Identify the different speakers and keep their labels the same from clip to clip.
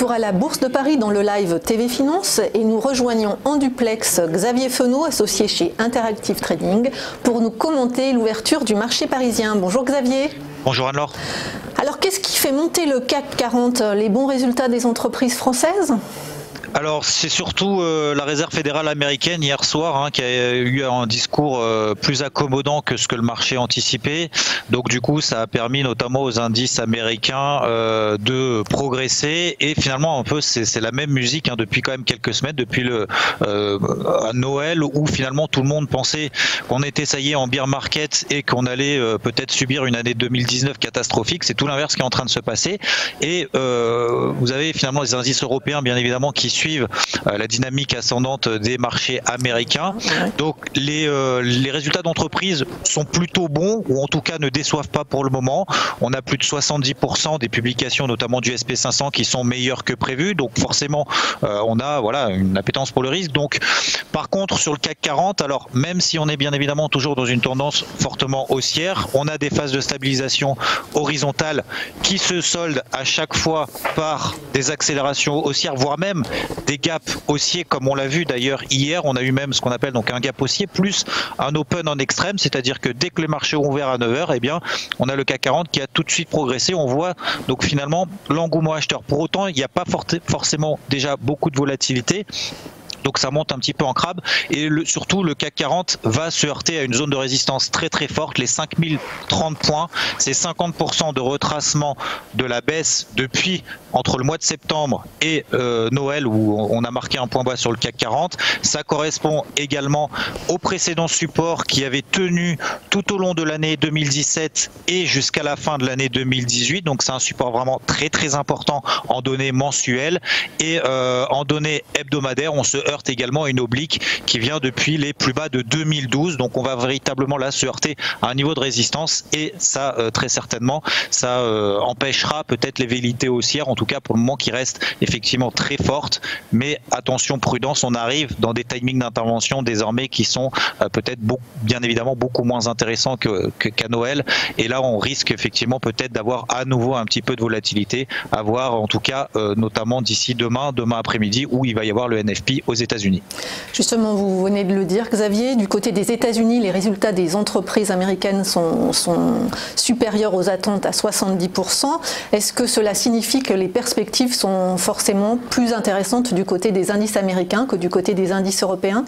Speaker 1: retour à la Bourse de Paris dans le live TV Finance et nous rejoignons en duplex Xavier Fenot, associé chez Interactive Trading, pour nous commenter l'ouverture du marché parisien. Bonjour Xavier.
Speaker 2: Bonjour Anne-Laure.
Speaker 1: Alors qu'est-ce qui fait monter le CAC 40? Les bons résultats des entreprises françaises?
Speaker 2: Alors c'est surtout la Réserve fédérale américaine hier soir qui a eu un discours plus accommodant que ce que le marché anticipait. Donc du coup ça a permis notamment aux indices américains de progresser et finalement un peu c'est la même musique depuis quand même quelques semaines, depuis Noël où finalement tout le monde pensait qu'on était ça y est en bear market et qu'on allait peut-être subir une année 2019 catastrophique. C'est tout l'inverse qui est en train de se passer et vous avez finalement les indices européens bien évidemment qui suivent la dynamique ascendante des marchés américains. Donc les résultats d'entreprise sont plutôt bons ou en tout cas ne déçoivent pas pour le moment. On a plus de 70% des publications notamment du SP500 qui sont meilleures que prévu. Donc forcément on a une appétence pour le risque. Donc par contre sur le CAC 40, alors même si on est bien évidemment toujours dans une tendance fortement haussière, on a des phases de stabilisation horizontale qui se soldent à chaque fois par des accélérations haussières, voire même des gaps haussiers comme on l'a vu d'ailleurs hier. On a eu même ce qu'on appelle donc un gap haussier plus un open en extrême, c'est-à-dire que dès que les marchés ont ouvert à 9h, eh bien on a le CAC 40 qui a tout de suite progressé. On voit donc finalement l'engouement acheteur. Pour autant, il n'y a pas forcément déjà beaucoup de volatilité. Donc ça monte un petit peu en crabe et surtout le CAC 40 va se heurter à une zone de résistance très très forte, les 5030 points. C'est 50% de retracement de la baisse depuis entre le mois de septembre et Noël où on a marqué un point bas sur le CAC 40. Ça correspond également au précédent support qui avait tenu tout au long de l'année 2017 et jusqu'à la fin de l'année 2018. Donc c'est un support vraiment très très important en données mensuelles et en données hebdomadaires. On se heurte également à une oblique qui vient depuis les plus bas de 2012. Donc on va véritablement là se heurter à un niveau de résistance et ça très certainement ça empêchera peut-être les velléités haussières, en tout cas pour le moment qui reste effectivement très forte. Mais attention, prudence, on arrive dans des timings d'intervention désormais qui sont peut-être bien évidemment beaucoup moins intéressants qu'à Noël. Et là on risque effectivement peut-être d'avoir à nouveau un petit peu de volatilité à voir, en tout cas notamment d'ici demain après-midi où il va y avoir le NFP aux États-Unis. Justement,
Speaker 1: vous venez de le dire Xavier, du côté des États-Unis, les résultats des entreprises américaines sont supérieurs aux attentes à 70%. Est-ce que cela signifie que les perspectives sont forcément plus intéressantes du côté des indices américains que du côté des indices européens ?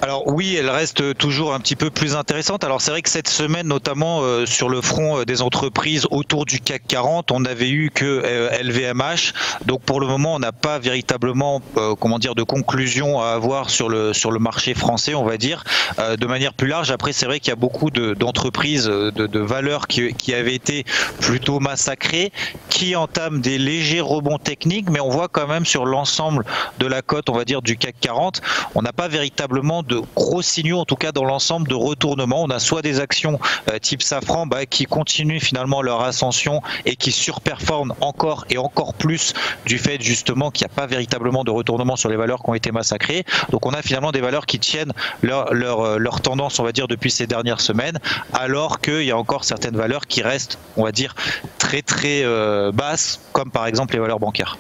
Speaker 2: Alors oui, elle reste toujours un petit peu plus intéressante. Alors c'est vrai que cette semaine, notamment sur le front des entreprises autour du CAC 40, on n'avait eu que LVMH. Donc pour le moment, on n'a pas véritablement, de conclusion à avoir sur le marché français, on va dire, de manière plus large. Après, c'est vrai qu'il y a beaucoup d'entreprises, de valeurs qui avaient été plutôt massacrées, qui entament des légers rebonds techniques, mais on voit quand même sur l'ensemble de la cote, on va dire, du CAC 40, on n'a pas véritablement de gros signaux, en tout cas dans l'ensemble, de retournement. On a soit des actions type Safran qui continuent finalement leur ascension et qui surperforment encore et encore plus du fait justement qu'il n'y a pas véritablement de retournement sur les valeurs qui ont été massacrées. Donc on a finalement des valeurs qui tiennent leur tendance, on va dire, depuis ces dernières semaines, alors qu'il y a encore certaines valeurs qui restent, on va dire, très très basses, comme par exemple les valeurs bancaires.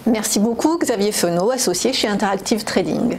Speaker 1: Merci beaucoup Xavier Fenot, associé chez Interactive Trading.